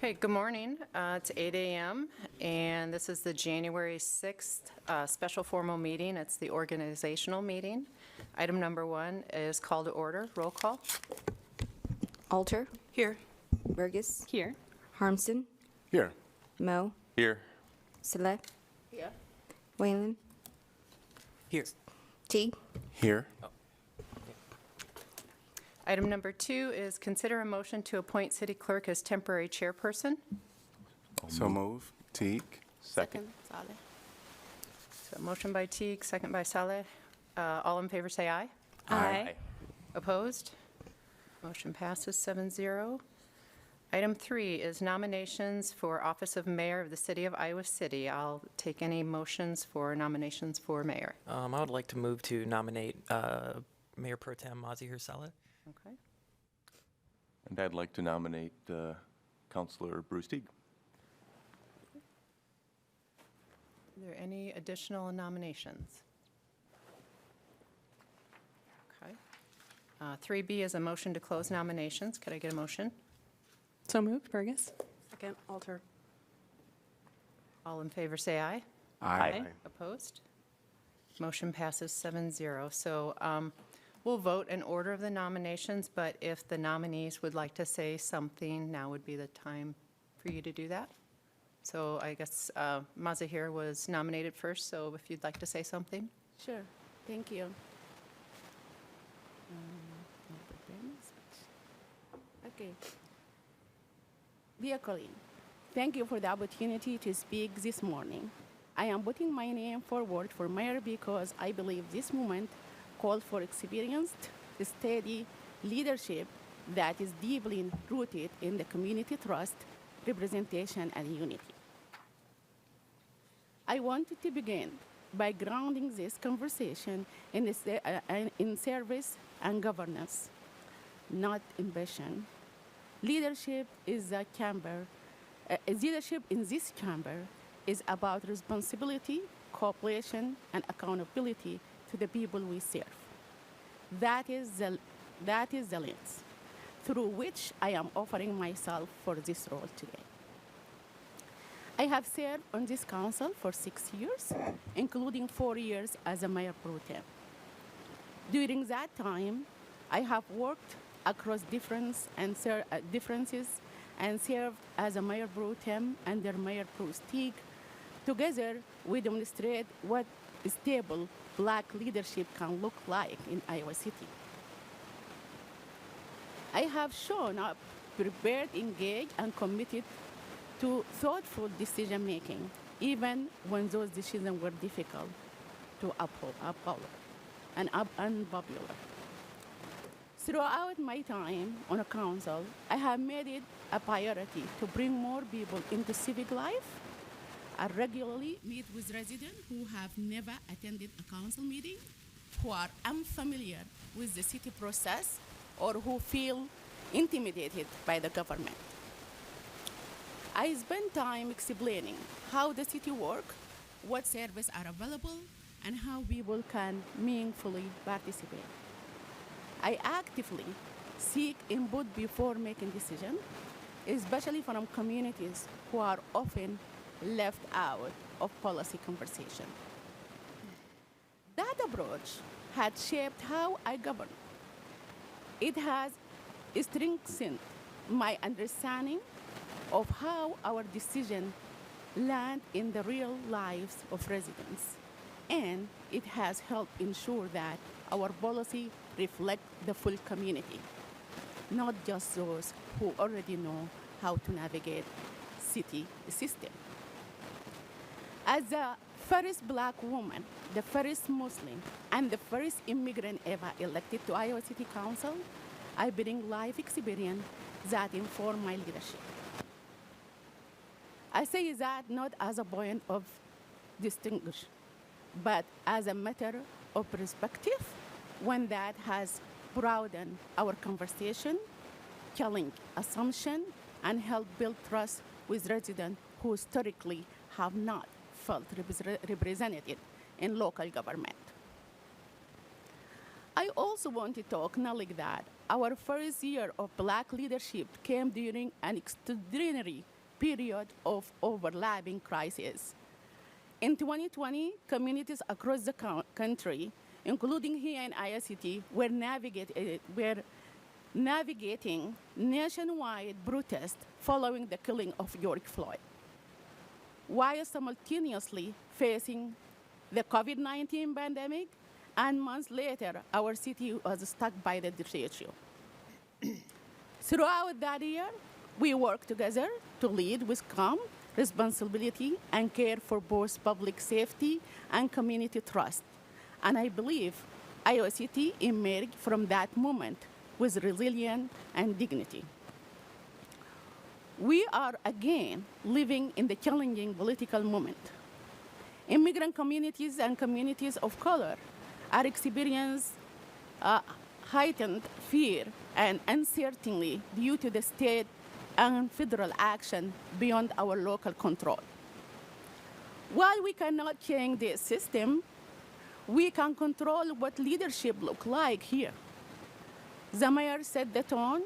Okay, good morning. It's 8 a.m., and this is the January 6th special formal meeting. It's the organizational meeting. Item number 1 is call to order. Roll call. Alter, Here. Burgess, Here. Harmson, Here. Mo, Here. Saleh, Yeah. Whalen, Here. Teague, Here. Item number 2 is consider a motion to appoint city clerk as temporary chairperson. So move. Teague. Second. Saleh. So motion by Teague, second by Saleh. All in favor say aye. Aye. Opposed? Motion passes 7-0. Item 3 is nominations for office of mayor of the city of Iowa City. I'll take any motions for nominations for mayor. I would like to move to nominate Mayor Pro Tem Mazahir Saleh. Okay. And I'd like to nominate Councilor Bruce Teague. Are there any additional nominations? Okay. 3B is a motion to close nominations. Could I get a motion? So moved, Burgess. Second, Alter. All in favor say aye. Aye. Opposed? Motion passes 7-0. So we'll vote in order of the nominations, but if the nominees would like to say something, now would be the time for you to do that. So I guess Mazahir was nominated first, so if you'd like to say something. Sure, thank you. Okay. Dear colleague, thank you for the opportunity to speak this morning. I am putting my name forward for mayor because I believe this moment called for experienced, steady leadership that is deeply rooted in the community trust, representation, and unity. I wanted to begin by grounding this conversation in service and governance, not ambition. Leadership in this chamber is about responsibility, cooperation, and accountability to the people we serve. That is the lens through which I am offering myself for this role today. I have served on this council for 6 years, including 4 years as a mayor pro tem. During that time, I have worked across differences and served as a mayor pro tem under Mayor Bruce Teague. Together, we demonstrate what stable Black leadership can look like in Iowa City. I have shown up prepared, engaged, and committed to thoughtful decision-making, even when those decisions were difficult to uphold and unpopular. Throughout my time on a council, I have made it a priority to bring more people into civic life. I regularly meet with residents who have never attended a council meeting, who are unfamiliar with the city process, or who feel intimidated by the government. I spend time explaining how the city works, what services are available, and how people can meaningfully participate. I actively seek input before making decisions, especially from communities who are often left out of policy conversation. That approach had shaped how I govern. It has strengthened my understanding of how our decisions land in the real lives of residents, and it has helped ensure that our policy reflects the full community, not just those who already know how to navigate city system. As the first Black woman, the first Muslim, and the first immigrant ever elected to Iowa City Council, I bring life experience that inform my leadership. I say that not as a point of distinction, but as a matter of perspective, one that has broadened our conversation, challenged assumption, and helped build trust with residents who historically have not felt represented in local government. I also wanted to acknowledge that our first year of Black leadership came during an extraordinary period of overlapping crises. In 2020, communities across the country, including here in Iowa City, were navigating nationwide protests following the killing of George Floyd, while simultaneously facing the COVID-19 pandemic, and months later, our city was struck by the issue. Throughout that year, we worked together to lead with calm, responsibility, and care for both public safety and community trust. And I believe Iowa City emerged from that moment with resilience and dignity. We are again living in the challenging political moment. Immigrant communities and communities of color are experiencing heightened fear and uncertainty due to the state and federal action beyond our local control. While we cannot change this system, we can control what leadership looks like here. The mayor set the tone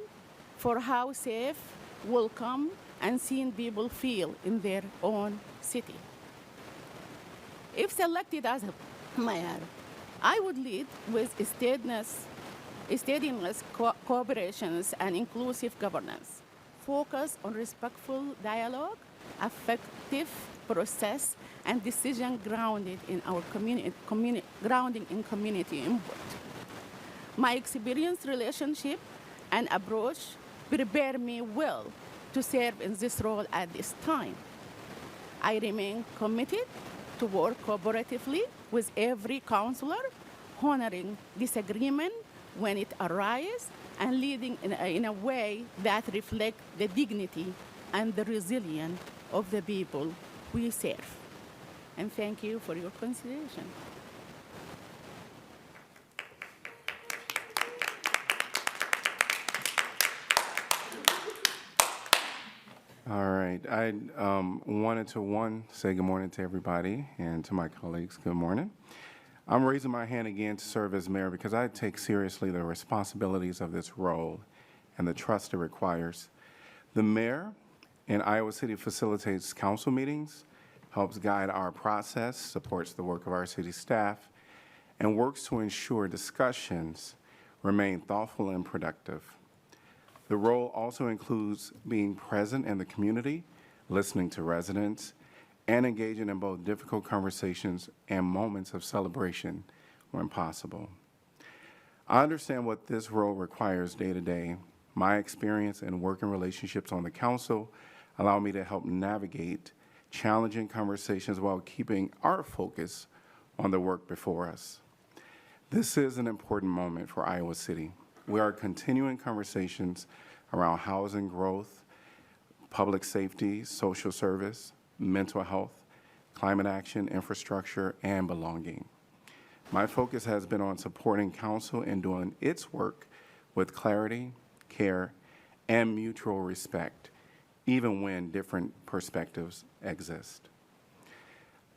for how safe, welcome, and seen people feel in their own city. If selected as a mayor, I would lead with steadiness, cooperations, and inclusive governance. Focus on respectful dialogue, effective process, and decision grounded in our grounding in community input. My experienced relationship and approach prepare me well to serve in this role at this time. I remain committed to work cooperatively with every councillor, honoring disagreement when it arises, and leading in a way that reflects the dignity and the resilience of the people we serve. And thank you for your consideration. All right. I wanted to, say good morning to everybody, and to my colleagues, good morning. I'm raising my hand again to serve as mayor because I take seriously the responsibilities of this role and the trust it requires. The mayor in Iowa City facilitates council meetings, helps guide our process, supports the work of our city staff, and works to ensure discussions remain thoughtful and productive. The role also includes being present in the community, listening to residents, and engaging in both difficult conversations and moments of celebration when possible. I understand what this role requires day to day. My experience and working relationships on the council allow me to help navigate challenging conversations while keeping our focus on the work before us. This is an important moment for Iowa City. We are continuing conversations around housing growth, public safety, social service, mental health, climate action, infrastructure, and belonging. My focus has been on supporting council in doing its work with clarity, care, and mutual respect, even when different perspectives exist.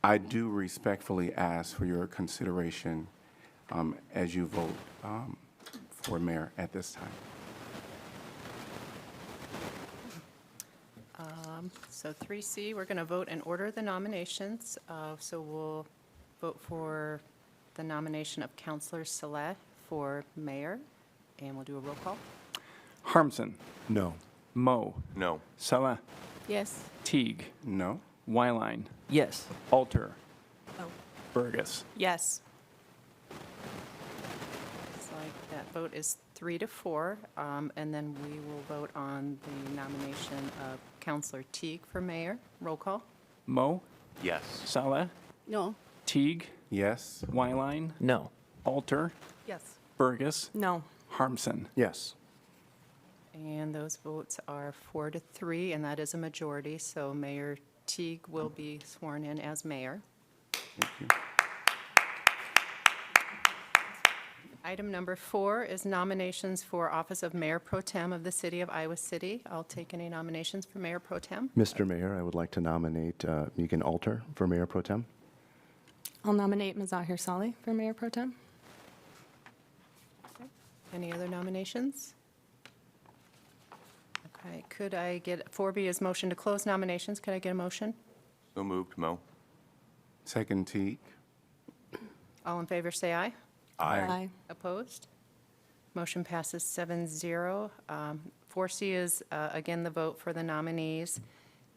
I do respectfully ask for your consideration as you vote for mayor at this time. So 3C, we're going to vote in order of the nominations. So we'll vote for the nomination of Councilor Saleh for mayor, and we'll do a roll call. Harmson. No. Moe. No. Salah. Yes. Teague. No? Wyline. Yes. Alter. No. Burgess. Yes. Looks like that vote is 3-4, and then we will vote on the nomination of Councilor Teague for mayor. Roll call. Moe. Yes. Salah. No. Teague. Yes? Wyline. No. Alter. Yes. Burgess. No. Harmson. Yes. And those votes are 4-3, and that is a majority, so Mayor Teague will be sworn in as mayor. Thank you. Item number 4 is nominations for office of Mayor Pro Tem of the City of Iowa City. I'll take any nominations for Mayor Pro Tem. Mr. Mayor, I would like to nominate Megan Alter for Mayor Pro Tem. I'll nominate Mazahir Saleh for Mayor Pro Tem. Any other nominations? All right, could I get, 4B is motion to close nominations. Could I get a motion? So moved, Mo. Second, Teague. All in favor, say aye. Aye. Opposed? Motion passes 7-0. 4C is, again, the vote for the nominees.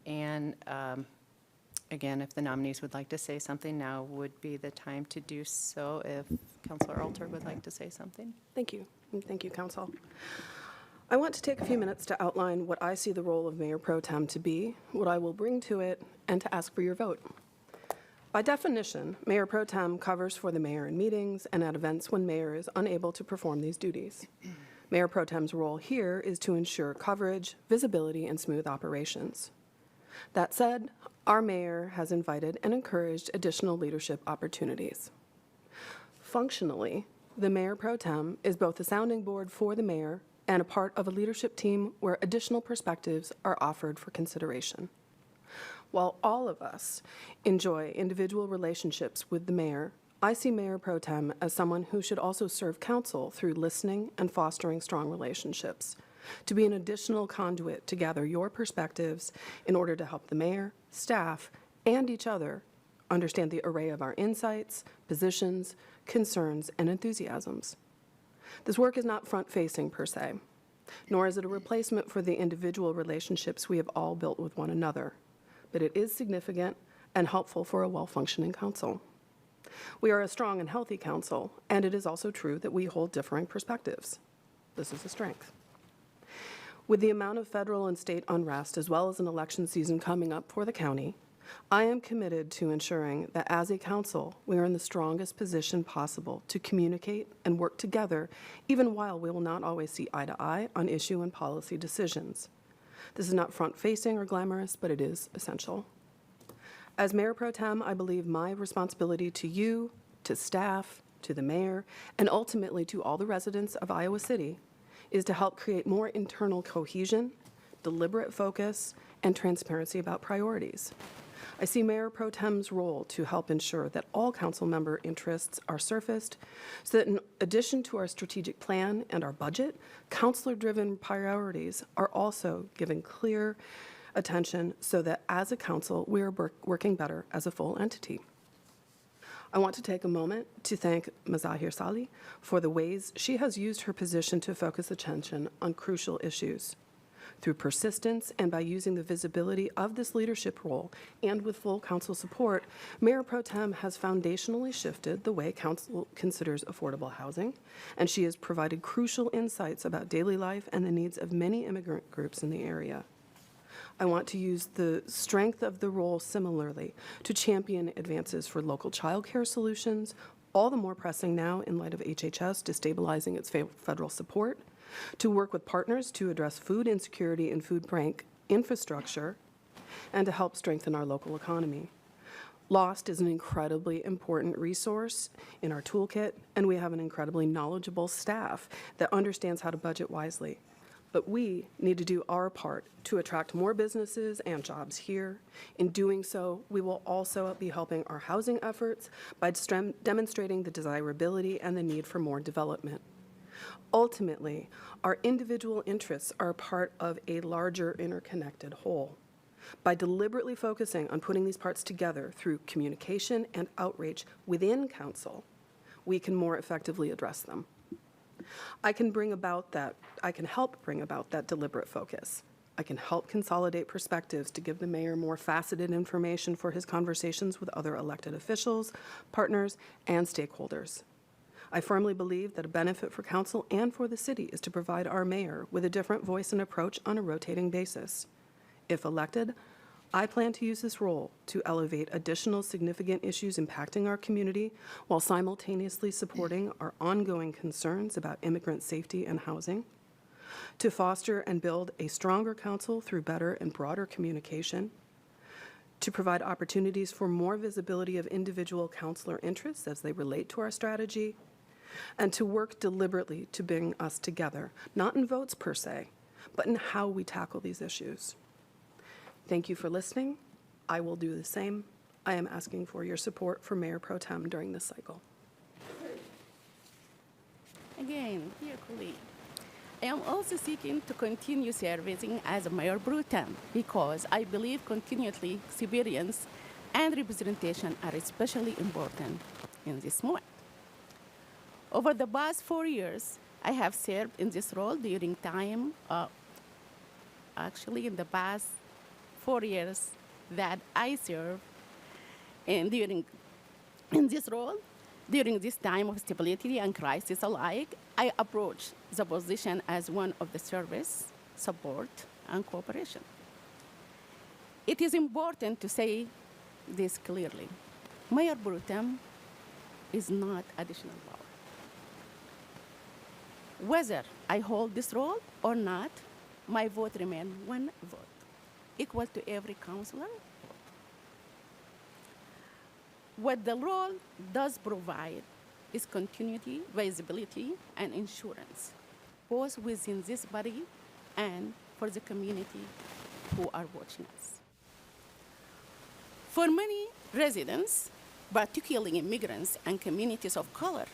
And again, if the nominees would like to say something, now would be the time to do so. If Councilor Alter would like to say something. Thank you. And thank you, Council. I want to take a few minutes to outline what I see the role of Mayor Pro Tem to be, what I will bring to it, and to ask for your vote. By definition, Mayor Pro Tem covers for the mayor in meetings and at events when mayor is unable to perform these duties. Mayor Pro Tem's role here is to ensure coverage, visibility, and smooth operations. That said, our mayor has invited and encouraged additional leadership opportunities. Functionally, the Mayor Pro Tem is both a sounding board for the mayor and a part of a leadership team where additional perspectives are offered for consideration. While all of us enjoy individual relationships with the mayor, I see Mayor Pro Tem as someone who should also serve council through listening and fostering strong relationships, to be an additional conduit to gather your perspectives in order to help the mayor, staff, and each other understand the array of our insights, positions, concerns, and enthusiasms. This work is not front-facing per se, nor is it a replacement for the individual relationships we have all built with one another, but it is significant and helpful for a well-functioning council. We are a strong and healthy council, and it is also true that we hold differing perspectives. This is a strength. With the amount of federal and state unrest, as well as an election season coming up for the county, I am committed to ensuring that as a council, we are in the strongest position possible to communicate and work together, even while we will not always see eye to eye on issue and policy decisions. This is not front-facing or glamorous, but it is essential. As Mayor Pro Tem, I believe my responsibility to you, to staff, to the mayor, and ultimately to all the residents of Iowa City is to help create more internal cohesion, deliberate focus, and transparency about priorities. I see Mayor Pro Tem's role to help ensure that all council member interests are surfaced, so that in addition to our strategic plan and our budget, councilor-driven priorities are also given clear attention so that as a council, we are working better as a full entity. I want to take a moment to thank Mazahir Salih for the ways she has used her position to focus attention on crucial issues. Through persistence and by using the visibility of this leadership role and with full council support, Mayor Pro Tem has foundationally shifted the way council considers affordable housing, and she has provided crucial insights about daily life and the needs of many immigrant groups in the area. I want to use the strength of the role similarly to champion advances for local child care solutions, all the more pressing now in light of HHS destabilizing its federal support, to work with partners to address food insecurity and food bank infrastructure, and to help strengthen our local economy. LOST is an incredibly important resource in our toolkit, and we have an incredibly knowledgeable staff that understands how to budget wisely. But we need to do our part to attract more businesses and jobs here. In doing so, we will also be helping our housing efforts by demonstrating the desirability and the need for more development. Ultimately, our individual interests are part of a larger interconnected whole. By deliberately focusing on putting these parts together through communication and outreach within council, we can more effectively address them. I can help bring about that deliberate focus. I can help consolidate perspectives to give the mayor more faceted information for his conversations with other elected officials, partners, and stakeholders. I firmly believe that a benefit for council and for the city is to provide our mayor with a different voice and approach on a rotating basis. If elected, I plan to use this role to elevate additional significant issues impacting our community while simultaneously supporting our ongoing concerns about immigrant safety and housing, to foster and build a stronger council through better and broader communication, to provide opportunities for more visibility of individual councilor interests as they relate to our strategy, and to work deliberately to bring us together, not in votes per se, but in how we tackle these issues. Thank you for listening. I will do the same. I am asking for your support for Mayor Pro Tem during this cycle. Again, dear colleague, I am also seeking to continue serving as a mayor pro tem because I believe continually experience and representation are especially important in this moment. Over the past 4 years, I have served in this role during time, actually in the past 4 years that I served and in this role, during this time of stability and crisis alike, I approach the position as one of the service, support, and cooperation. It is important to say this clearly. Mayor pro tem is not additional power. Whether I hold this role or not, my vote remains one vote, equal to every councillor. What the role does provide is continuity, visibility, and insurance, both within this body and for the community who are watching us. For many residents, particularly immigrants and communities of color,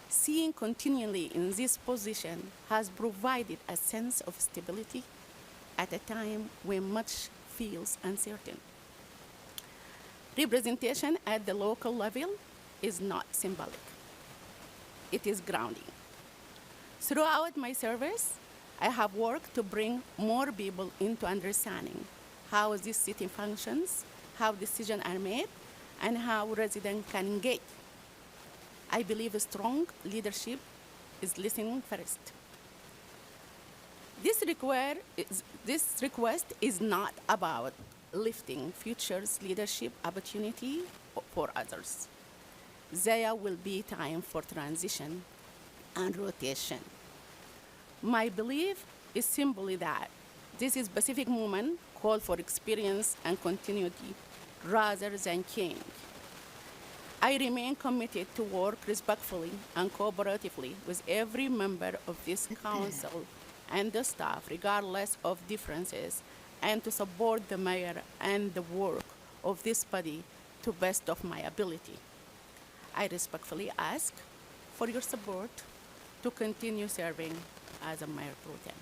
seeing continually in this position has provided a sense of stability at a time when much feels uncertain. Representation at the local level is not symbolic. It is grounding. Throughout my service, I have worked to bring more people into understanding how this city functions, how decisions are made, and how residents can engage. I believe a strong leadership is listening first. This request is not about lifting future's leadership opportunity for others. There will be time for transition and rotation. My belief is simply that this is a specific moment called for experience and continuity rather than change. I remain committed to work respectfully and cooperatively with every member of this council and the staff, regardless of differences, and to support the mayor and the work of this body to best of my ability. I respectfully ask for your support to continue serving as a mayor pro tem.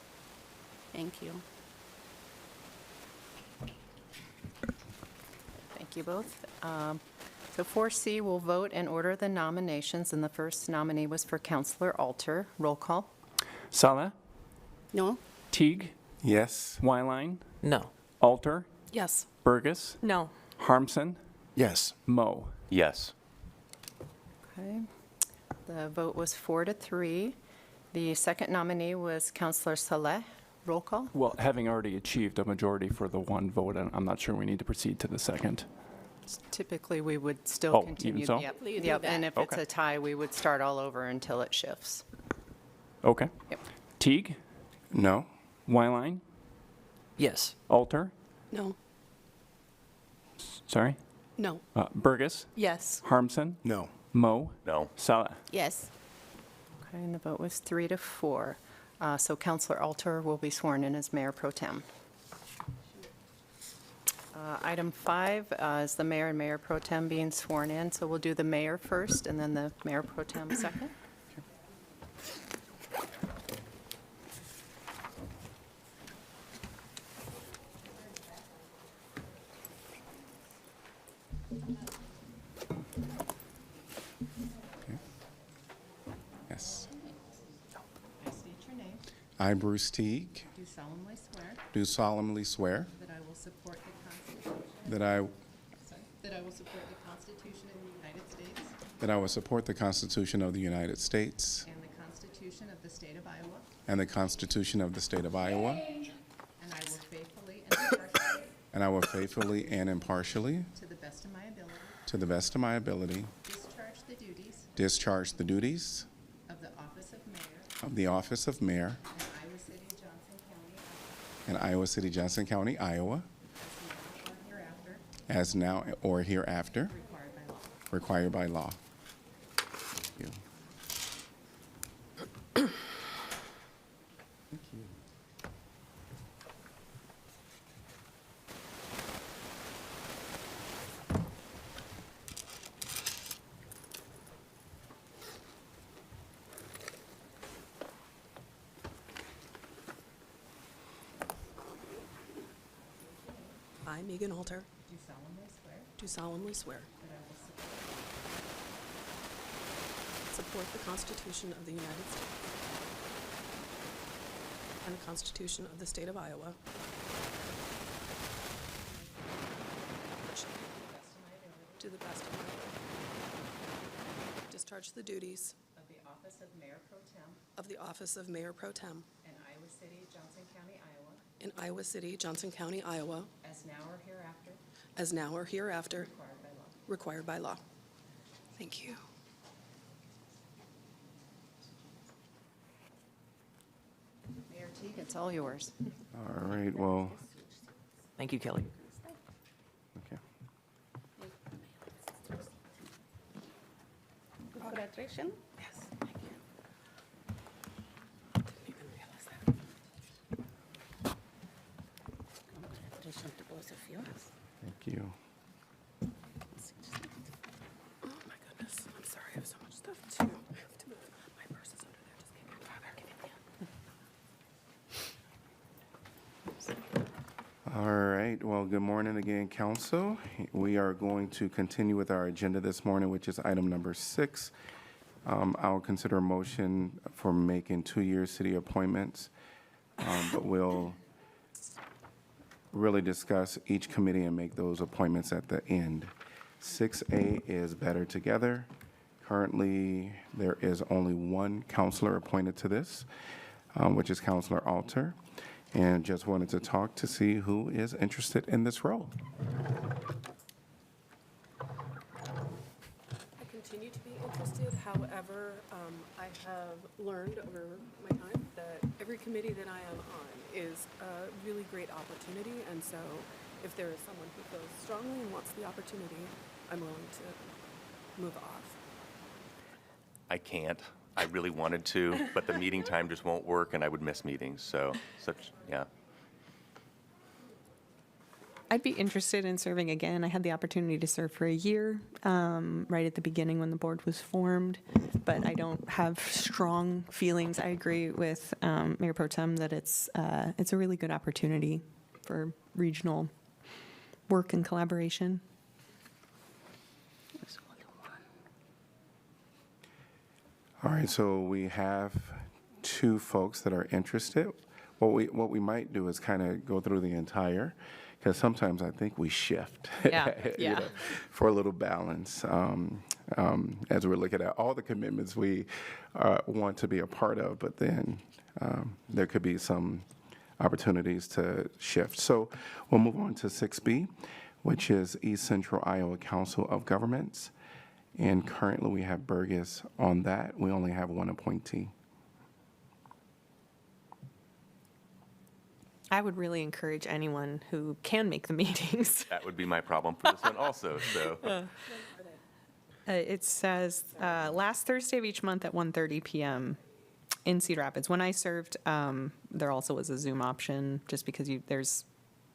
Thank you. Thank you both. So 4C will vote and order the nominations, and the first nominee was for Councillor Alter. Roll call. Saleh, No? Teague, Yes. Wyline, No. Alter, Yes. Burgess, No. Harmson, Yes. Moe. Yes. Okay. The vote was 4-3. The second nominee was Councillor Saleh. Roll call. Well, having already achieved a majority for the one vote, I'm not sure we need to proceed to the second. Typically, we would still Oh, even continue. so? Yep, Please do yep, that. and if it's Okay. a tie, we would start all over until it shifts. Okay. Yep. Teague, No. Wyline, Yes. Alter, No. sorry, No. Burgess, Yes. Harmson, No. Moe, No. Saleh. Yes. Okay, and the vote was 3-4. So Councillor Alter will be sworn in as Mayor Pro Tem. Item 5 is the Mayor and Mayor Pro Tem being sworn in. So we'll do the Mayor first and then the Mayor Pro Tem second. Yes. I state your name. I, Bruce Teague, Do solemnly swear do solemnly swear that I will support the Constitution. that I That I will support the Constitution of the United States will support the Constitution of the United States and the Constitution of the State of Iowa, and the Constitution of the State of Iowa, and I will faithfully and impartially, and I will faithfully and impartially, to the best of my ability, to the best of my ability, discharge the duties of the office of Mayor the office of Mayor in Iowa City, Johnson County, Iowa, in Iowa City, Johnson County, Iowa, as now or hereafter required by law. required by law. Thank you. I, Megan Alter, do solemnly swear do solemnly swear that I will support the Constitution of the United States and the Constitution of the State of Iowa, to the best of my ability, discharge the duties of the office of Mayor Pro Tem of the office of Mayor Pro Tem in Iowa City, Johnson County, Iowa, in Iowa City, Johnson County, Iowa, as now or hereafter as now or hereafter required by law. required by law. Thank you. Mayor Teague, it's all yours. All right, well, Thank you, Kelly. okay. Congratulations. Yes, thank you. Didn't even realize that. Congratulations to both of you. Thank you. Oh, my goodness. I'm sorry, I have so much stuff too. I have to move. My purse is under there. Just give me a father. Give it All right, well, good morning again, council. We are going to continue with our agenda this morning, which is item number 6. I'll consider a motion for making 2-year city appointments, but we'll really discuss each committee and make those appointments at the end. 6A is Better Together. Currently, there is only one counselor appointed to this, which is Counselor Alter, and just wanted to talk to see who is interested in this role. I continue to be interested. However, I have learned over my time that every committee that I am on is a really great opportunity. And so if there is someone who feels strongly and wants the opportunity, I'm willing to move off. I can't. I really wanted to, but the meeting time just won't work, and I would miss meetings, so yeah. I'd be interested in serving again. I had the opportunity to serve for a year, right at the beginning when the board was formed, but I don't have strong feelings. I agree with Mayor Pro Tem that it's a really good opportunity for regional work and collaboration. All right, so we have 2 folks that are interested. What we might do is kind of go through the entire, because sometimes I think we shift. Yeah, you yeah. know, for a little balance, as we're looking at all the commitments we want to be a part of, but then there could be some opportunities to shift. So we'll move on to 6B, which is East Central Iowa Council of Governments. And currently, we have Burgess on that. We only have one appointee. I would really encourage anyone who can make the meetings. That would be my problem for this one also, so. It says last Thursday of each month at 1:30 p.m. in Cedar Rapids. When I served, there also was a Zoom option, just because there's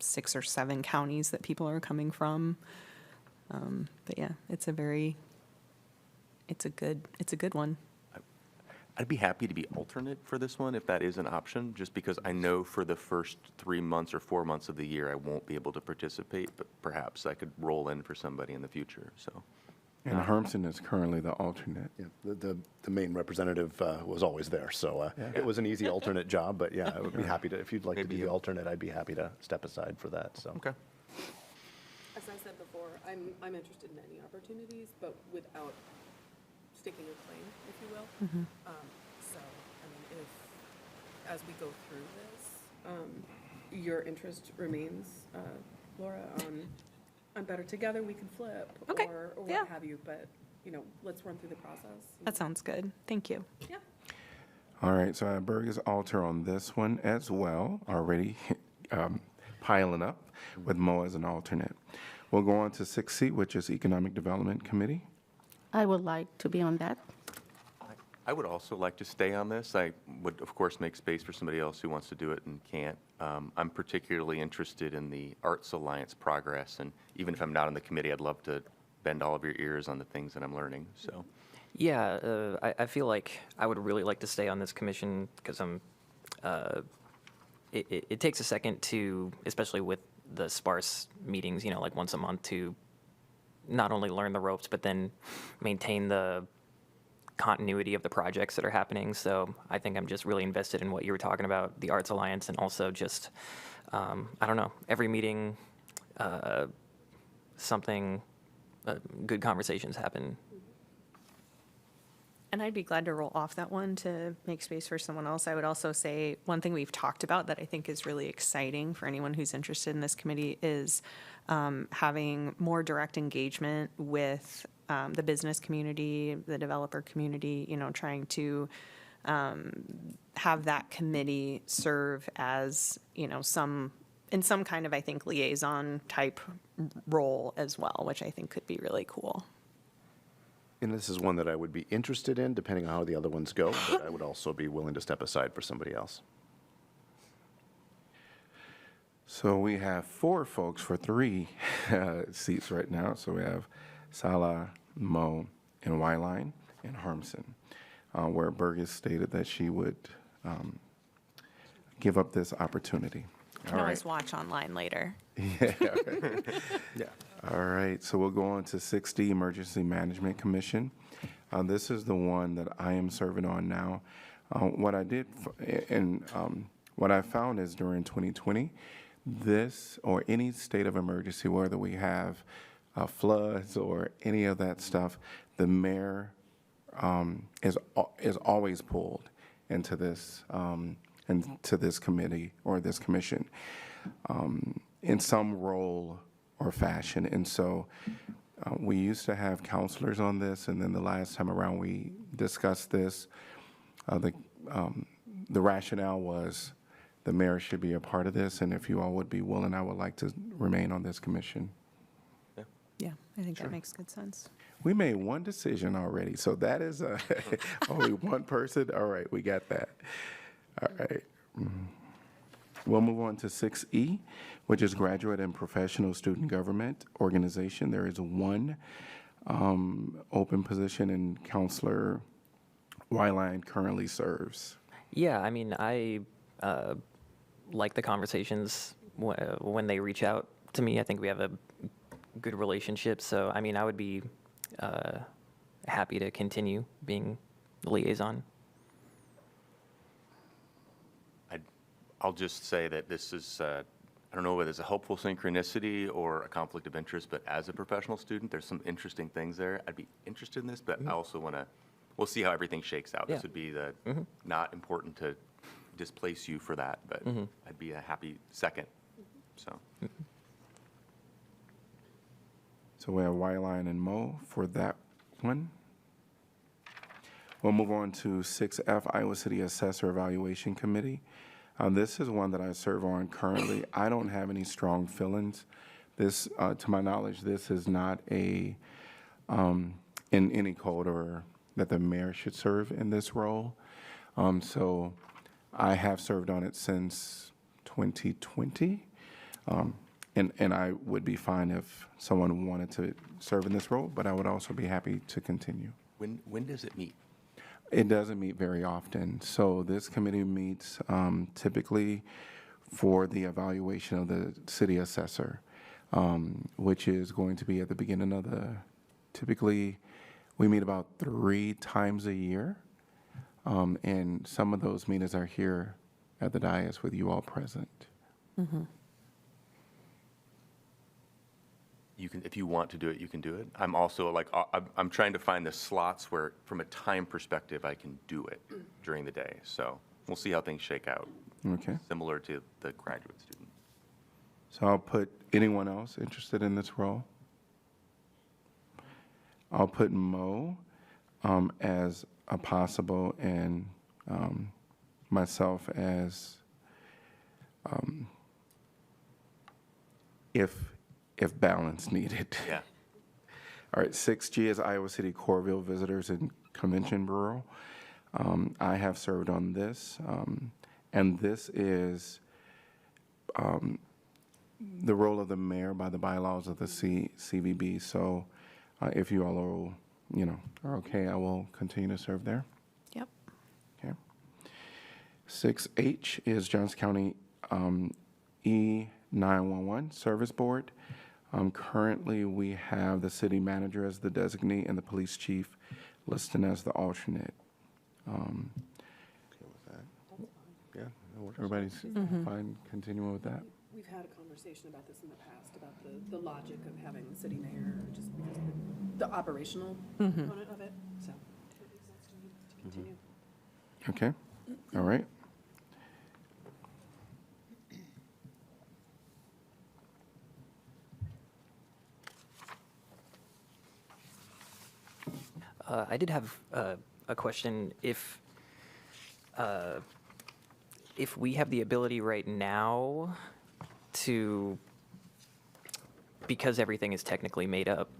6 or 7 counties that people are coming from. But yeah, it's a good one. I'd be happy to be alternate for this one if that is an option, just because I know for the first 3 months or 4 months of the year, I won't be able to participate, but perhaps I could roll in for somebody in the future, so. And Hermson is currently the alternate. Yeah, the main representative was always there, so it was an easy alternate job, but yeah, I would be happy to, if you'd like to Maybe be you- the alternate, I'd be happy to step aside for that, so. Okay. As I said before, I'm interested in any opportunities, but without staking a claim, if you will. So, I mean, if, as we go through this, your interest remains, Laura, on Better Together, we can flip. Okay, Or yeah. what have you, but, let's run through the process. That sounds good. Thank you. Yeah. All right, so I have Burgess Alter on this one as well, already piling up with Mo as an alternate. We'll go on to 6C, which is Economic Development Committee. I would like to be on that. I would also like to stay on this. I would, of course, make space for somebody else who wants to do it and can't. I'm particularly interested in the Arts Alliance progress, and even if I'm not on the committee, I'd love to bend all of your ears on the things that I'm learning, so. Yeah, I feel like I would really like to stay on this commission because it takes a second to, especially with the sparse meetings, like once a month to not only learn the ropes, but then maintain the continuity of the projects that are happening. So I think I'm just really invested in what you were talking about, the Arts Alliance, and also just, I don't know, every meeting, good conversations happen. And I'd be glad to roll off that one to make space for someone else. I would also say one thing we've talked about that I think is really exciting for anyone who's interested in this committee is having more direct engagement with the business community, the developer community, trying to have that committee serve as, in some kind of, I think, liaison type role as well, which I think could be really cool. And this is one that I would be interested in, depending on how the other ones go, but I would also be willing to step aside for somebody else. So we have 4 folks for 3 seats right now. So we have Salah, Mo, and Wyline, and Harmson, where Burgess stated that she would give up this opportunity. You can always watch online later. Yeah. All right, so we'll go on to 6D, Emergency Management Commission. This is the one that I am serving on now. What I did, what I found is during 2020, this or any state of emergency, whether we have floods or any of that stuff, the mayor is always pulled into this committee or this commission in some role or fashion. And so we used to have counselors on this, and then the last time around we discussed this. The rationale was the mayor should be a part of this, and if you all would be willing, I would like to remain on this commission. Yeah, I think that makes good sense. We made one decision already, so that is only one person. All right, we got that. All right. We'll move on to 6E, which is Graduate and Professional Student Government Organization. There is one open position, and Counselor Wyline currently serves. Yeah, I mean, I like the conversations when they reach out to me. I think we have a good relationship. So, I mean, I would be happy to continue being the liaison. I'll just say that this is, I don't know whether it's a helpful synchronicity or a conflict of interest, but as a professional student, there's some interesting things there. I'd be interested in this, but I also want to, we'll see how everything shakes out. Yeah. This would be not important to displace you for that, but I'd be a happy second, so. So we have Wyline and Mo for that one. We'll move on to 6F, Iowa City Assessor Evaluation Committee. This is one that I serve on currently. I don't have any strong feelings. This, to my knowledge, this is not in any code or that the mayor should serve in this role. So I have served on it since 2020. And I would be fine if someone wanted to serve in this role, but I would also be happy to continue. When does it meet? It doesn't meet very often. So this committee meets typically for the evaluation of the city assessor, which is going to be at the beginning of typically we meet about 3 times a year. And some of those meetings are here at the dais with you all present. Mm-hmm. You can, if you want to do it, you can do it. I'm also like, I'm trying to find the slots where, from a time perspective, I can do it during the day. So we'll see how things shake out. Okay. Similar to the graduate student. So I'll put anyone else interested in this role. I'll put Mo as a possible and myself as if balance needed. Yeah. All right, 6G is Iowa City Corville Visitors and Convention Bureau. I have served on this, and this is the role of the mayor by the bylaws of the CVB. So if you all are okay, I will continue to serve there. Yep. Okay. 6H is Johnson County 911 Service Board. Currently, we have the city manager as the designee and the police chief listed as the alternate. Okay with that? Yeah, that works. Everybody's fine continuing with that? We've had a conversation about this in the past, about the logic of having the city mayor, just because of the operational component of it, so. It makes sense to continue. Okay, all right. I did have a question. If we have the ability right now to, because everything is technically made up,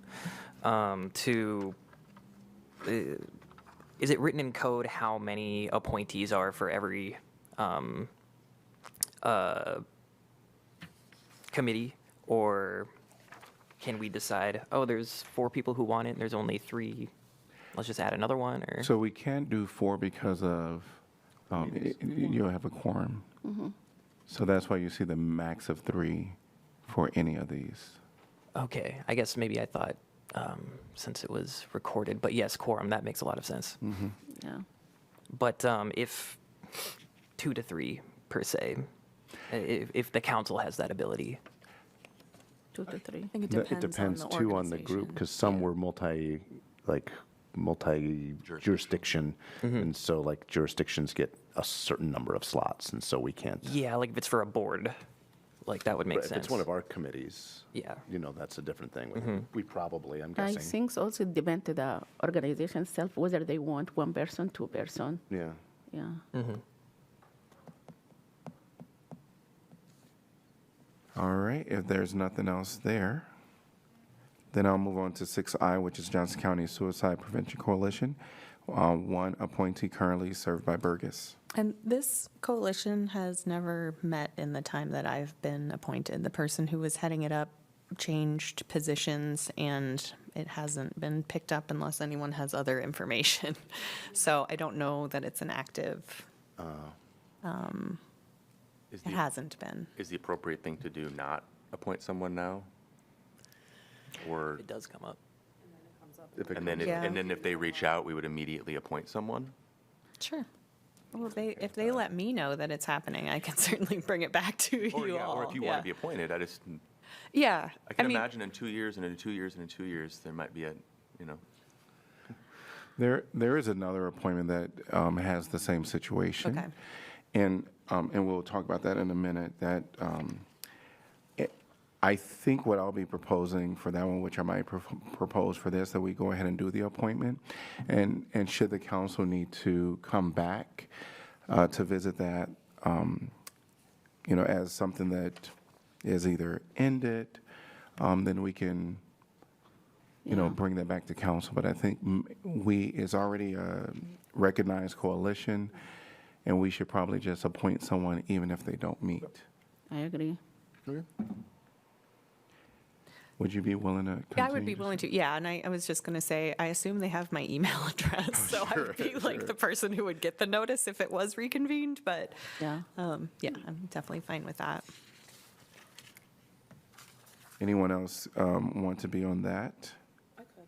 is it written in code how many appointees are for every committee? Or can we decide, oh, there's 4 people who want it and there's only 3, let's just add another one? Or So we can't do 4 because of, you'll have a quorum. So that's why you see the max of 3 for any of these. Okay, I guess maybe I thought since it was recorded, but yes, quorum, that makes a lot of sense. Yeah. But if 2 to 3 per se, if the council has that ability. 2 to 3. I think it It depends too on the group, because some were multi-jurisdiction. And so like jurisdictions get a certain number of slots, and so we can't. Yeah, like if it's for a board, like that would make But if sense. it's one of our committees, Yeah. that's a different thing. We probably, I'm I guessing. think also it depends to the organization itself, whether they want 1 person, 2 person. Yeah. Yeah. All right, if there's nothing else there, then I'll move on to 6I, which is Johnson County Suicide Prevention Coalition. 1 appointee currently served by Burgess. And this coalition has never met in the time that I've been appointed. The person who was heading it up changed positions, and it hasn't been picked up unless anyone has other information. So I don't know that it's an active, Is it hasn't been. Is the appropriate thing to do not appoint someone now? Or, It does come up. If it and then, comes- Yeah. and then if they reach out, we would immediately appoint someone? Sure. Well, if they let me know that it's happening, I can certainly bring it back to Or, you yeah, all. or if you want to be appointed, Yeah. I can mean, imagine in 2 years and in 2 years and in 2 years, there might be a, There is another appointment that has the same situation. Okay. And we'll talk about that in a minute, that I think what I'll be proposing for that one, which I might propose for this, that we go ahead and do the appointment. And should the council need to come back to visit that, as something that is either ended, then we can, bring that back to council. But I think it's already a recognized coalition, and we should probably just appoint someone even if they don't meet. I agree. Would you be willing to continue? Yeah, I would be willing to. Yeah, and I was just going to say, I assume they have my email address, so I would be like the person who would get the notice if it was reconvened. But Yeah. yeah, I'm definitely fine with that. Anyone else want to be on that? I could.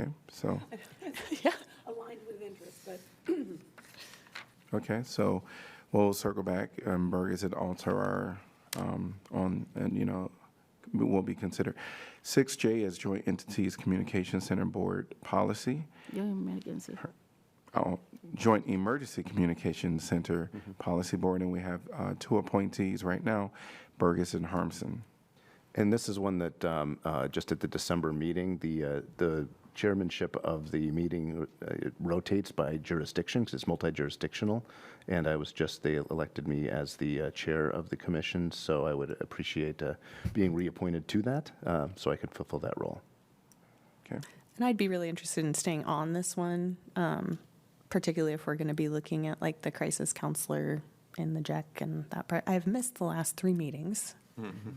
Okay, so, Aligned with interest, but okay, so we'll circle back. Burgess and alter our, will be considered. 6J is Joint Entities Communication Center Board Policy. Your emergency. Joint Emergency Communication Center Policy Board, and we have 2 appointees right now, Burgess and Harmson. And this is one that, just at the December meeting, the chairmanship of the meeting it rotates by jurisdiction, because it's multi-jurisdictional, and they elected me as the chair of the commission, so I would appreciate being reappointed to that, so I could fulfill that role. Okay. And I'd be really interested in staying on this one, particularly if we're going to be looking at like the crisis counselor in the JEC and that part. I've missed the last 3 meetings,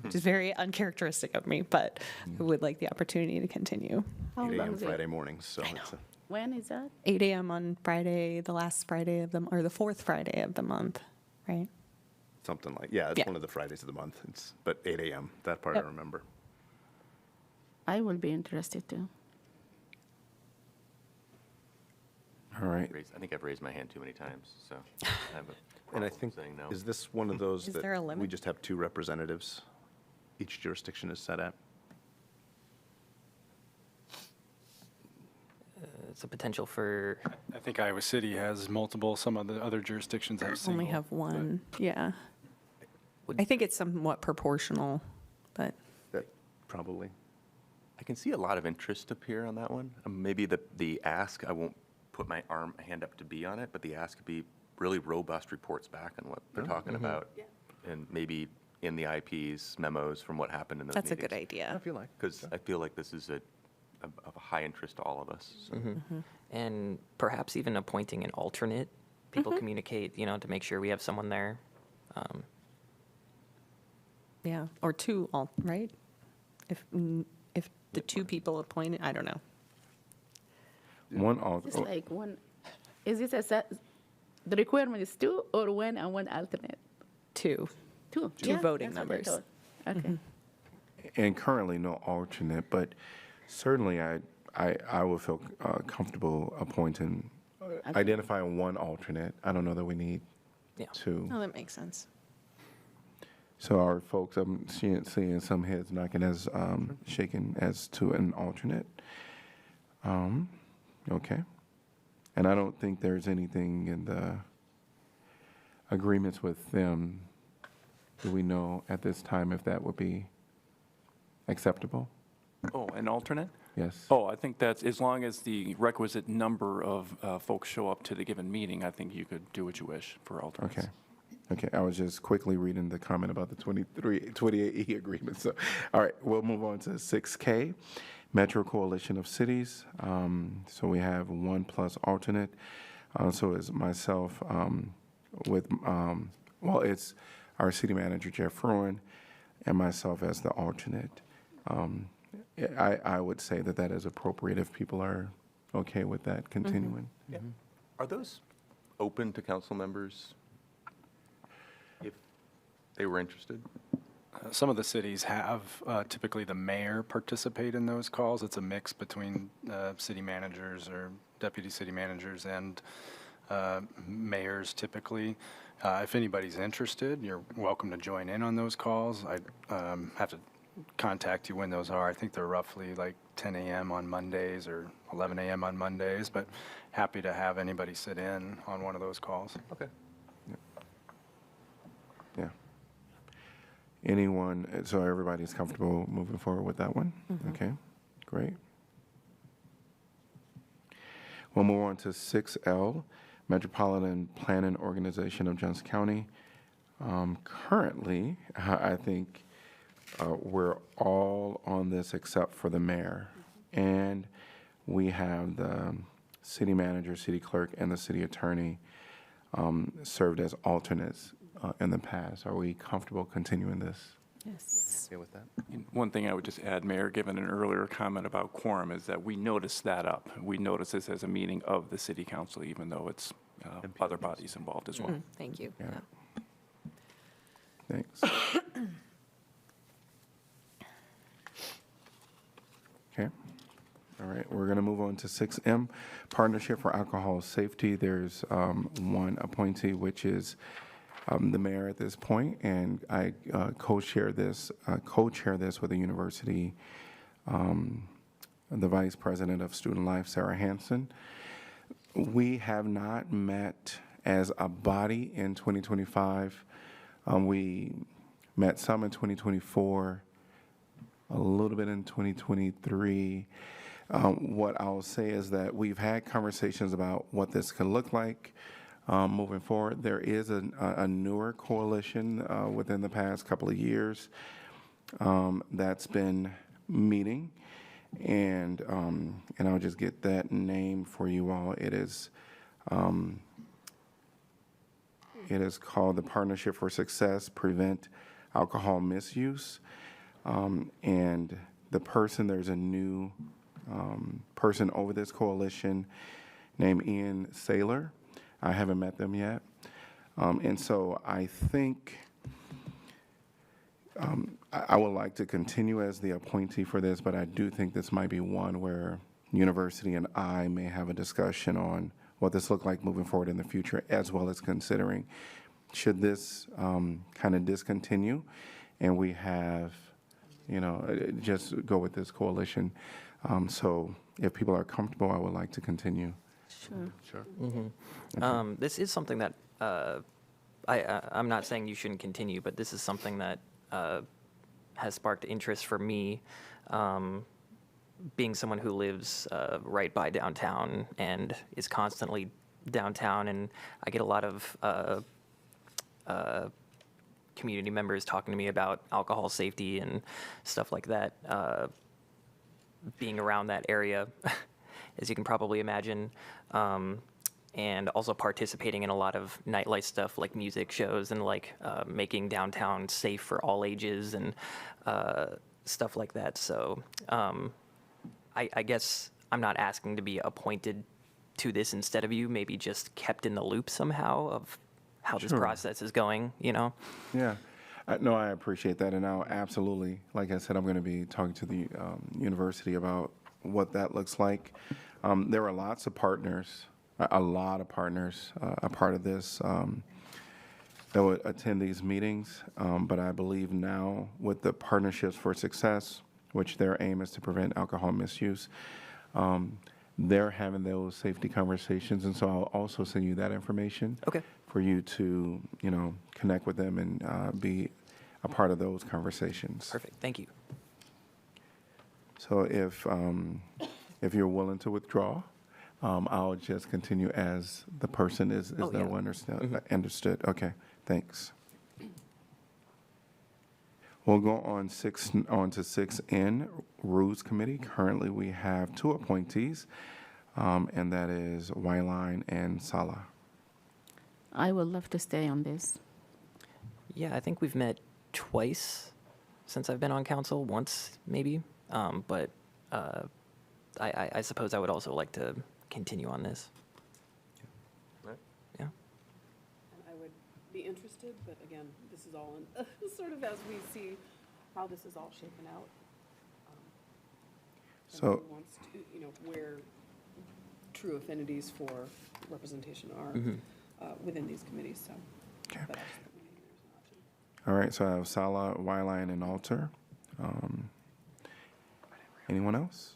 which is very uncharacteristic of me, but I would like the opportunity to continue. How 8 long a.m. is it? Friday mornings, so it's When is that? 8 a.m. on Friday, the last Friday of the, or the 4th Friday of the month, right? Something like, yeah, it's Yeah. one of the Fridays of the month. But 8 a.m., that part I Yep. remember. I will be interested too. All right. I think I've raised my hand too many times, so I have a And I problem think, saying no. is this one of those Is that there a we limit? just have 2 representatives each jurisdiction is set at? It's a potential for, I think Iowa City has multiple, some of the other jurisdictions have single. Only have but- one, yeah. I think it's somewhat proportional, but That probably. I can see a lot of interest up here on that one. Maybe the ask, I won't put my hand up to be on it, but the ask could be really robust reports back on what they're talking about. And maybe in the IPs, memos from what happened in those that's a meetings. good idea. I feel like. Because I feel like this is of a high interest to all of us. So. and perhaps even appointing an alternate. People communicate, to make sure we have someone there. Yeah, or 2, right? If the 2 people appointed, I don't know. One It's al- like one, is it the requirement is 2 or 1 and 1 alternate? 2. 2. Two voting that's what I members. thought. Okay. and currently no alternate, but certainly I would feel comfortable appointing, identifying one alternate. I don't know that we need Yeah. 2. Oh, that makes sense. So our folks, I'm seeing some heads knocking as, shaking as to an alternate. Okay. And I don't think there's anything in the agreements with them. Do we know at this time if that would be acceptable? Oh, an alternate? Yes. Oh, I think that's, as long as the requisite number of folks show up to the given meeting, I think you could do what you wish for alternates. Okay. Okay, I was just quickly reading the comment about the 28E agreement. So, all right, we'll move on to 6K, Metro Coalition of Cities. So we have 1 plus alternate. So it's myself with, it's our city manager, Jeff Fruin, and myself as the alternate. I would say that is appropriate if people are okay with that continuing. Yeah. Are those open to council members if they were interested? Some of the cities have typically the mayor participate in those calls. It's a mix between city managers or deputy city managers and mayors typically. If anybody's interested, you're welcome to join in on those calls. I have to contact you when those are. I think they're roughly like 10 a.m. on Mondays or 11 a.m. on Mondays, but happy to have anybody sit in on one of those calls. Okay. Yeah. Anyone, so everybody's comfortable moving forward with that one? Okay, great. We'll move on to 6L, Metropolitan Planning Organization of Johnson County. Currently, I think we're all on this except for the mayor. And we have the city manager, city clerk, and the city attorney served as alternates in the past. Are we comfortable continuing this? Yes. Okay with that? And one thing I would just add, Mayor, given an earlier comment about quorum, is that we noticed that up. We noticed this as a meeting of the city council, even though it's other bodies involved as well. Thank you. Yeah. Thanks. Okay. All right, we're going to move on to 6M, Partnership for Alcohol Safety. There's one appointee, which is the mayor at this point, and I co-chair this with the university, the vice president of Student Life, Sarah Hansen. We have not met as a body in 2025. We met some in 2024, a little bit in 2023. What I'll say is that we've had conversations about what this could look like moving forward. There is a newer coalition within the past couple of years that's been meeting, and I'll just get that name for you all. It is called the Partnership for Success Prevent Alcohol Misuse, and there's a new person over this coalition named Ian Saylor. I haven't met them yet. And so I think I would like to continue as the appointee for this, but I do think this might be one where university and I may have a discussion on what this look like moving forward in the future, as well as considering, should this kind of discontinue and we have, just go with this coalition. So if people are comfortable, I would like to continue. Sure. This is something that I'm not saying you shouldn't continue, but this is something that has sparked interest for me, being someone who lives right by downtown and is constantly downtown, and I get a lot of community members talking to me about alcohol safety and stuff like that. Being around that area, as you can probably imagine, and also participating in a lot of nightlife stuff like music shows and like making downtown safe for all ages and stuff like that. So I guess I'm not asking to be appointed to this instead of you, maybe just kept in the loop somehow of how this Sure. process is going, Yeah. No, I appreciate that. And I'll absolutely, like I said, I'm going to be talking to the university about what that looks like. There are lots of partners, a lot of partners, a part of this that would attend these meetings. But I believe now with the Partnerships for Success, which their aim is to prevent alcohol misuse, they're having those safety conversations. And so I'll also send you that information. Okay. For you to, connect with them and be a part of those conversations. Perfect. Thank you. So if you're willing to withdraw, I'll just continue as the person is Oh, that yeah. one understood? Okay, thanks. We'll go on to 6N, Rules Committee. Currently, we have 2 appointees, and that is Wyline and Sala. I would love to stay on this. Yeah, I think we've met twice since I've been on council, once maybe. But I suppose I would also like to continue on this. Right. Yeah. And I would be interested, but again, this is all in, sort of as we see how this is all shaken out. So- Who wants to, where true affinities for representation are within these committees, so. Okay. but I just thought maybe there's an option. All right, so I have Sala, Wyline, and Alter. Anyone else?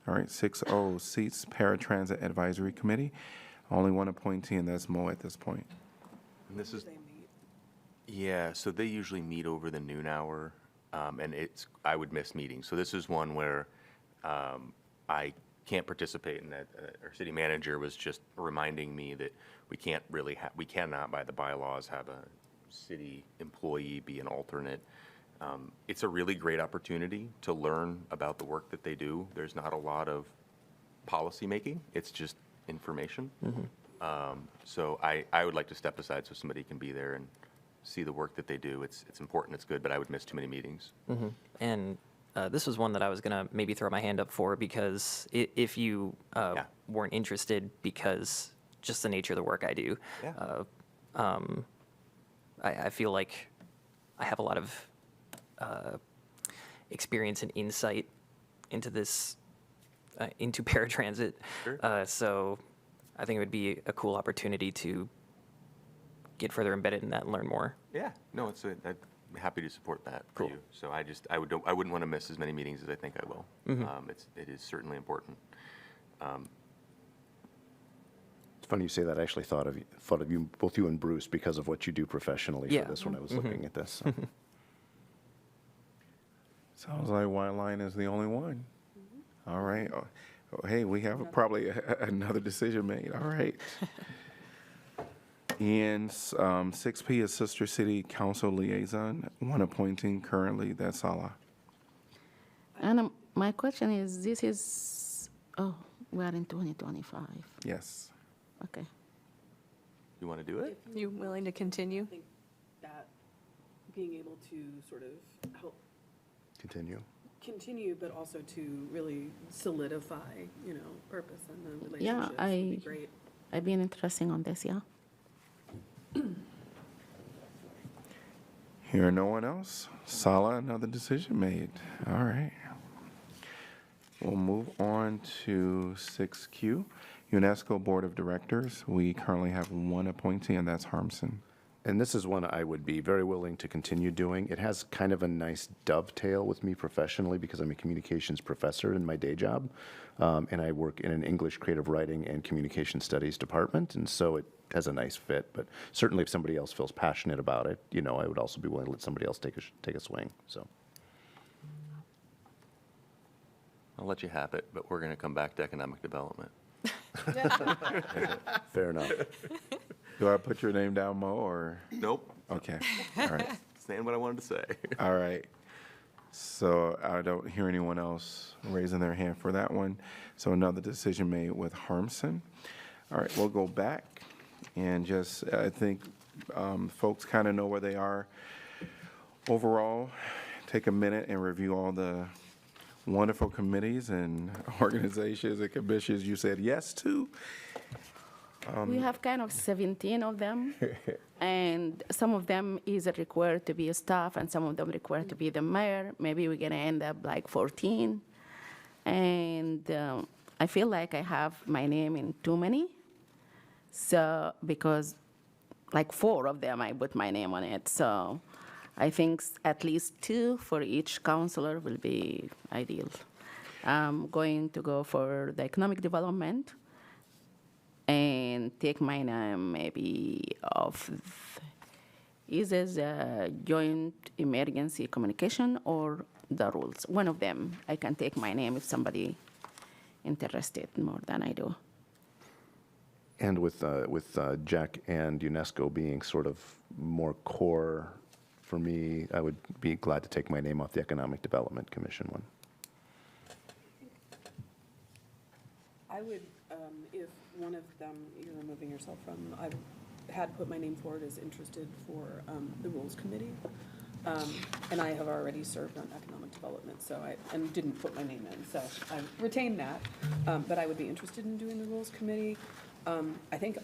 All right, 6O, Seats Paratransit Advisory Committee. Only one appointee, and that's Mo at this point. And this is, They meet. yeah, so they usually meet over the noon hour, and I would miss meetings. So this is one where I can't participate in that. Our city manager was just reminding me that we cannot by the bylaws have a city employee be an alternate. It's a really great opportunity to learn about the work that they do. There's not a lot of policy making, it's just information. So I would like to step aside so somebody can be there and see the work that they do. It's important, it's good, but I would miss too many meetings. And this was one that I was going to maybe throw my hand up for because if you Yeah. weren't interested because just the nature of the work I do, Yeah. I feel like I have a lot of experience and insight into this, into paratransit. Sure. So I think it would be a cool opportunity to get further embedded in that and learn more. Yeah, no, I'm happy to support that for Cool. you. So I wouldn't want to miss as many meetings as I think I will. It is certainly important. It's funny you say that. I actually thought of you, both you and Bruce, because of what you do professionally Yeah. for this when I was looking at this. Sounds like Wyline is the only one. All right. Oh, hey, we have probably another decision made. All right. And 6P is Sister City Council Liaison, one appointing currently, that's Sala. And my question is, we are in 2025. Yes. Okay. You want to do it? You willing to continue? I think that being able to sort of help continue, but also to really solidify, purpose and the relationships would be great. I've been interested on this, yeah. Hearing no one else, Sala, another decision made. All right. We'll move on to 6Q, UNESCO Board of Directors. We currently have one appointee, and that's Harmson. And this is one I would be very willing to continue doing. It has kind of a nice dovetail with me professionally because I'm a communications professor in my day job, and I work in an English creative writing and communication studies department, and so it has a nice fit. But certainly if somebody else feels passionate about it, you know, I would also be willing to let somebody else take a swing, so. I'll let you have it, but we're going to come back to economic development. Fair enough. Do I put your name down, Mo, or? Nope. Okay, all right. Saying what I wanted to say. All right. So I don't hear anyone else raising their hand for that one. So another decision made with Harmson. All right, we'll go back and just, I think folks kind of know where they are. Overall, take a minute and review all the wonderful committees and organizations and commissions you said yes to. We have kind of 17 of them, and some of them is required to be a staff, and some of them required to be the mayor. Maybe we're gonna end up like 14. And I feel like I have my name in too many. So, because like 4 of them, I put my name on it. So I think at least 2 for each counselor will be ideal. I'm going to go for the economic development and take my name maybe of either joint emergency communication or the rules. One of them, I can take my name if somebody interested more than I do. And with Jack and UNESCO being sort of more core for me, I would be glad to take my name off the Economic Development Commission one. I would, if one of them you're removing yourself from, I had put my name forward as interested for the Rules Committee. And I have already served on economic development, and didn't put my name in, so I retained that. But I would be interested in doing the Rules Committee. I think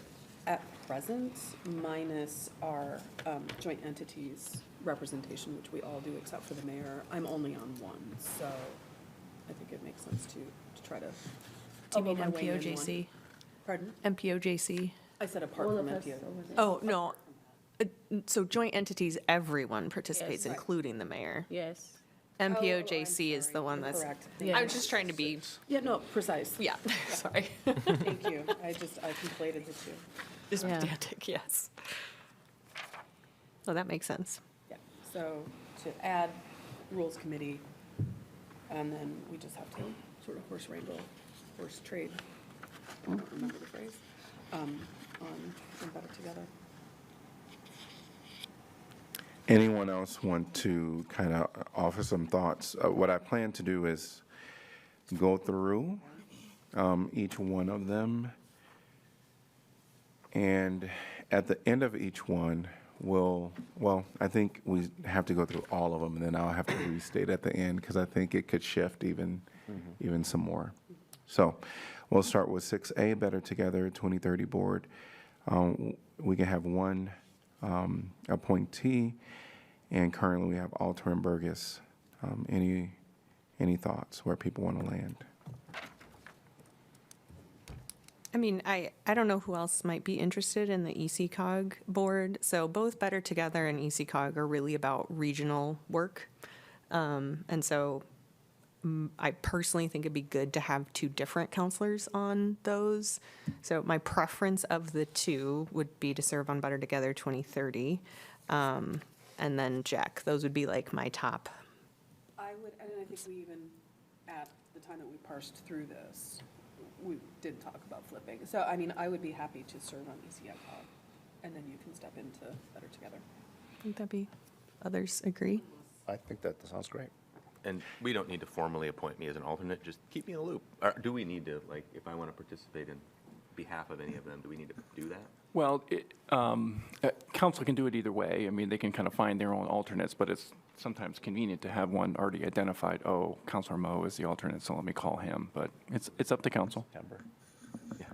at present, minus our joint entities representation, which we all do except for the mayor, I'm only on one, so I think it makes sense to try to. Do you mean elbow my way in one. MPOJC? Pardon? MPOJC? I said apart All from of us MPO. over there. Oh, no. So joint entities, everyone participates, Yes. including the mayor. Yes. MPOJC is the one that's, Correct. I was just trying to be, Yeah, no, precise. yeah, sorry. Thank you. I conflated the two. Just Yeah. pedantic, yes. Well, that makes sense. Yeah, so to add Rules Committee, and then we just have to sort of horse wrangle, horse trade, I don't remember the phrase, on Better Together. Anyone else want to kind of offer some thoughts? What I plan to do is go through each one of them, and at the end of each one, I think we have to go through all of them, and then I'll have to restate at the end, because I think it could shift even some more. So we'll start with 6A, Better Together 2030 Board. We can have one appointee, and currently we have Alter and Burgess. Any thoughts where people want to land? I mean, I don't know who else might be interested in the ECOG board. So both Better Together and ECOG are really about regional work. And so I personally think it'd be good to have 2 different counselors on those. So my preference of the 2 would be to serve on Better Together 2030. And then Jack, those would be like my top. I would, and I think we even, at the time that we parsed through this, we did talk about flipping. So, I mean, I would be happy to serve on ECI Cog, and then you can step into Better Together. Would that be, others agree? I think that sounds great. And we don't need to formally appoint me as an alternate, just keep me in the loop. Or do we need to, like, if I want to participate in behalf of any of them, do we need to do that? Well, council can do it either way. I mean, they can kind of find their own alternates, but it's sometimes convenient to have one already identified. Oh, Councilor Mo is the alternate, so let me call him. But it's up to council. Yeah.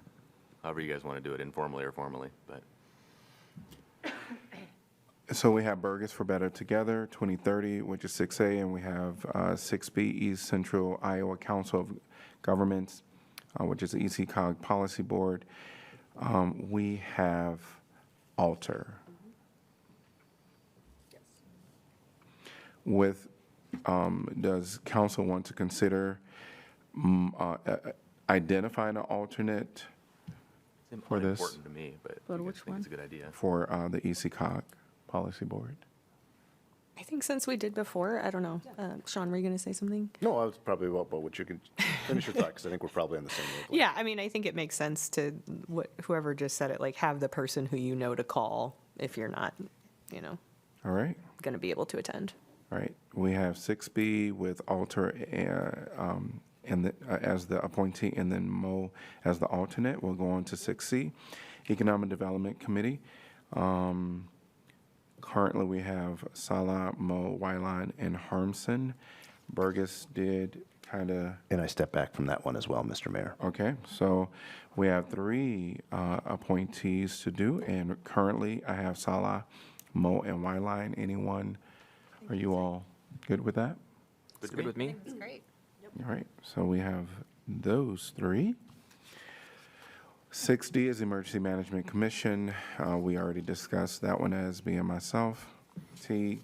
However you guys want to do it, informally or formally, but. So we have Burgess for Better Together 2030, which is 6A, and we have 6B, East Central Iowa Council of Governments, which is the ECOG Policy Board. We have Alter. With, does council want to consider identifying an alternate It's For this. unimportant to me, but For I which think it's a good idea. for the ECOG Policy Board? I think since we did before, I don't know. Sean, were you going to say something? No, I was probably about what you can finish your thought, because I think we're probably on the same wavelength. Yeah, I mean, I think it makes sense to, whoever just said it, like, have the person who you know to call if you're not, All right, going to be able to attend. all right. We have 6B with Alter as the appointee, and then Mo as the alternate. We'll go on to 6C, Economic Development Committee. Currently, we have Salah, Mo, Wyline, and Harmson. Burgess did kind of, And I step back from that one as well, Mr. Mayor. okay, so we have 3 appointees to do, and currently I have Salah, Mo, and Wyline. Anyone, are you all good with that? It's good with me. All right, so we have those 3. 6D is Emergency Management Commission. We already discussed that one as being myself. T,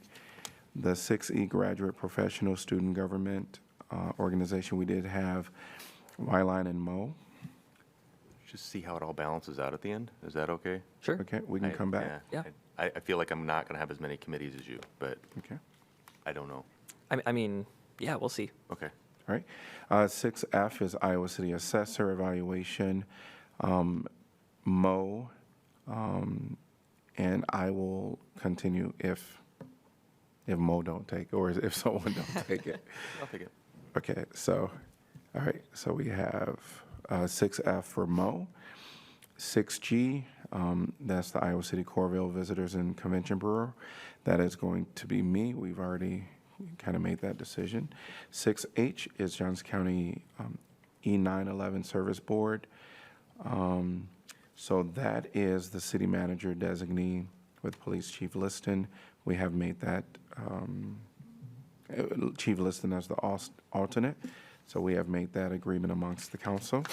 the 6E Graduate Professional Student Government Organization, we did have Wyline and Mo. Just see how it all balances out at the end. Is that okay? Sure. Okay, we can come back. Yeah. I feel like I'm not going to have as many committees as you, but Okay, I don't know. I mean, yeah, we'll see. Okay. all right. 6F is Iowa City Assessor Evaluation. Mo, and I will continue if Mo don't take, or if someone don't take it. I'll take it. Okay, so, all right, so we have 6F for Mo. 6G, that's the Iowa City Corville Visitors and Convention Bureau. That is going to be me. We've already kind of made that decision. 6H is Johnson County E911 Service Board. So that is the city manager designee with Police Chief Liston. We have made that Chief Liston as the alternate. So we have made that agreement amongst the council.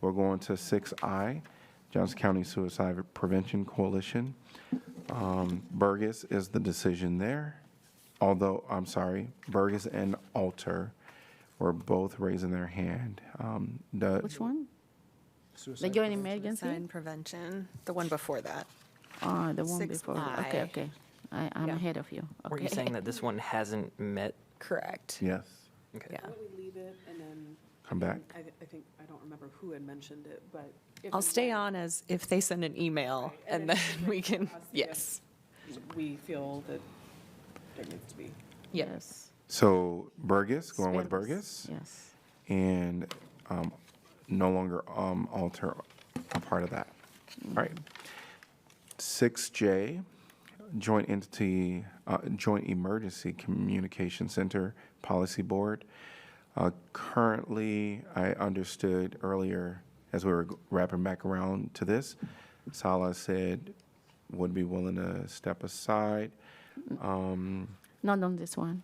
We're going to 6I, Johnson County Suicide Prevention Coalition. Burgess is the decision there. Although, I'm sorry, Burgess and Alter were both raising their hand. Which one? The joint emergency? Suicide prevention, the one before that. Oh, the one before. 6I. Okay, okay. I'm Yeah. ahead of you. Were you Okay. saying that this one hasn't met? Correct. Yes, Okay. Yeah. Why don't we leave it and then? come back. I think, I don't remember who had mentioned it, but. if I'll and stay when on as if they send an email, Right, and and then then we can, us if- yes. We feel that there needs to be. Yes. So Burgess, going with Spells. Burgess, Yes. and no longer Alter a part of that. All right. 6J, Joint Entity, Joint Emergency Communication Center Policy Board. Currently, I understood earlier, as we were wrapping back around to this, Salah said would be willing to step aside. Not on this one.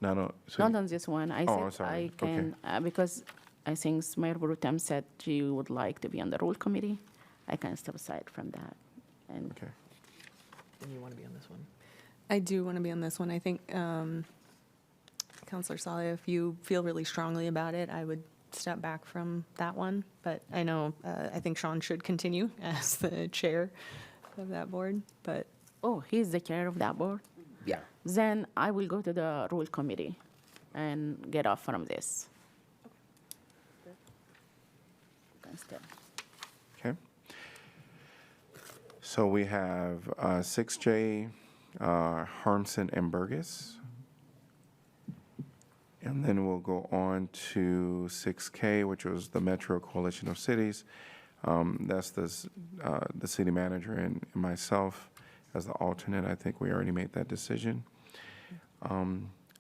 So Not on this one. I Oh, I'm said sorry. I can, because I think Mayor Brutem said she would like to be on the rule committee. I can step aside from that. And Okay. And you want to be on this one? I do want to be on this one. I think, Counselor Saleh, if you feel really strongly about it, I would step back from that one. But I know, I think Sean should continue as the chair of that board, but oh, he's the chair of that board. yeah. Then I will go to the rule committee and get off from this. Instead. Okay. So we have 6J, Harmson and Burgess. And then we'll go on to 6K, which was the Metro Coalition of Cities. That's the city manager and myself as the alternate. I think we already made that decision.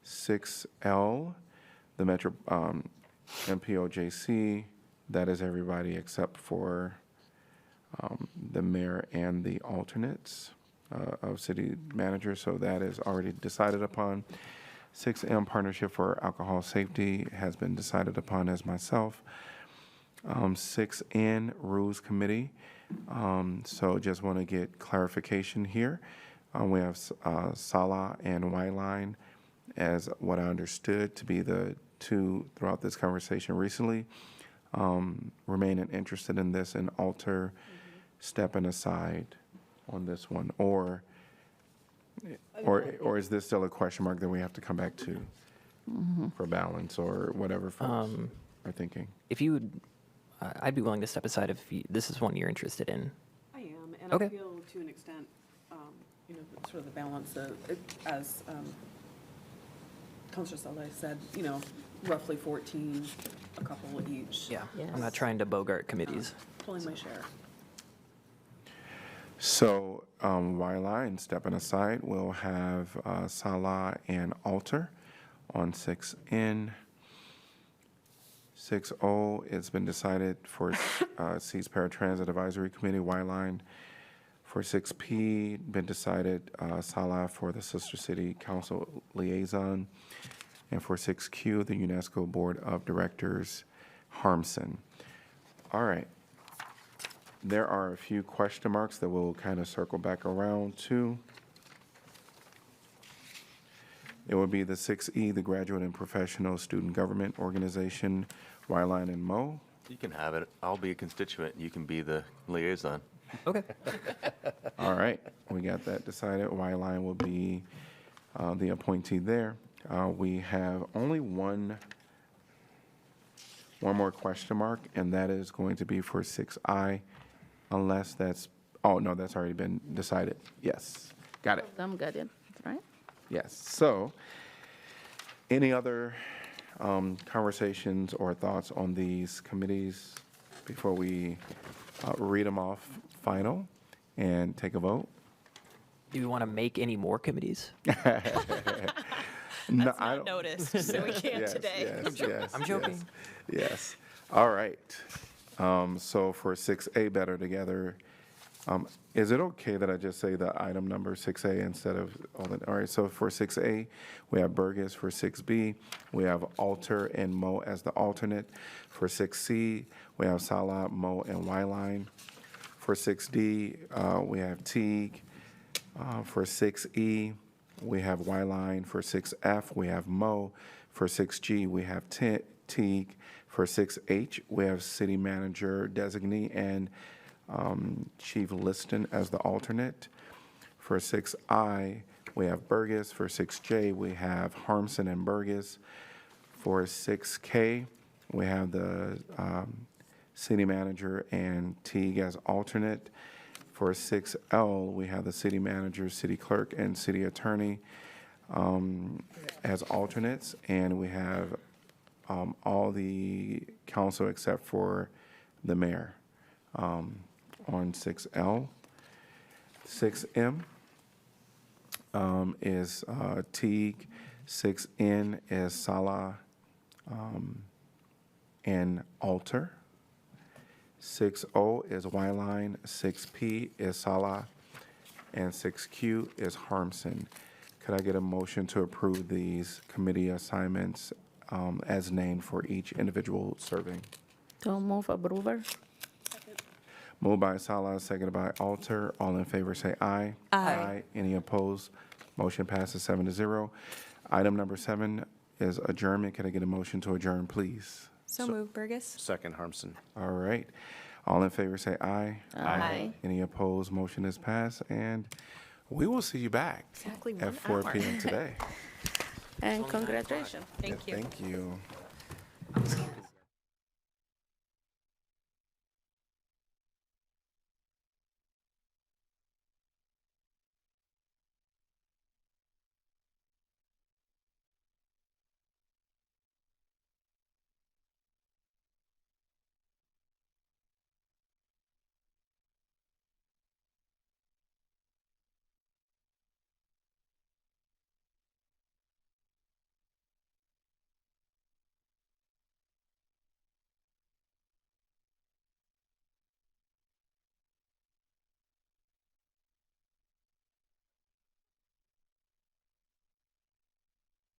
6L, the Metro MPOJC. That is everybody except for the mayor and the alternates. of city manager, so that is already decided upon. 6M, Partnership for Alcohol Safety, has been decided upon as myself. 6N, Rules Committee. So just want to get clarification here. We have Salah and Wyline as what I understood to be the two throughout this conversation recently. Remaining interested in this and Alter stepping aside on this one, or is this still a question mark that we have to come back to for balance or whatever folks are thinking? If you would, I'd be willing to step aside if this is one you're interested in. I am, and Okay. I feel to an extent, sort of the balance of, as Counselor Saleh said, roughly 14, a couple each. Yeah. I'm not trying to bogart committees. Pulling my share. So, Wyline stepping aside, we'll have Salah and Alter on 6N. 6O, it's been decided for Seas Paratransit Advisory Committee, Wyline. For 6P, been decided Salah for the Sister City Council Liaison. And for 6Q, the UNESCO Board of Directors, Harmson. All right. There are a few question marks that we'll kind of circle back around to. It would be the 6E, the Graduate and Professional Student Government Organization, Wyline and Mo. You can have it. I'll be a constituent. You can be the liaison. Okay. All right, we got that decided. Wyline will be the appointee there. We have only one more question mark, and that is going to be for 6I, unless that's, oh, no, that's already been decided. Yes, got it. I'm got it, right? Yes. So, any other conversations or thoughts on these committees before we read them off final and take a vote? Do you want to make any more committees? No, I don't. Noticed, so we can't Yes, today. yes, I'm joking. Yes. All right. So for 6A, Better Together, is it okay that I just say the item number 6A instead of all the, all right, so for 6A, we have Burgess. For 6B, we have Alter and Mo as the alternate. For 6C, we have Salah, Mo, and Wyline. For 6D, we have Teague. For 6E, we have Wyline. For 6F, we have Mo. For 6G, we have Teague. For 6H, we have City Manager Designee and Chief Liston as the alternate. For 6I, we have Burgess. For 6J, we have Harmson and Burgess. For 6K, we have the City Manager and Teague as alternate. For 6L, we have the City Manager, City Clerk, and City Attorney as alternates. And we have all the council except for the mayor on 6L. 6M is Teague. 6N is Salah and Alter. 6O is Wyline. 6P is Salah. And 6Q is Harmson. Could I get a motion to approve these committee assignments as named for each individual serving? Don't move approval. Moved by Salah, seconded by Alter. All in favor say aye. Aye. Any opposed? Motion passes 7-0. Item number 7 is adjournment. Can I get a motion to adjourn, please? So move, Burgess. Second, Harmson. All right. All in favor say aye. Aye. Any opposed? Motion is passed, and we will see you back Exactly at 4 p.m. today. And congratulations. Thank you. Thank you.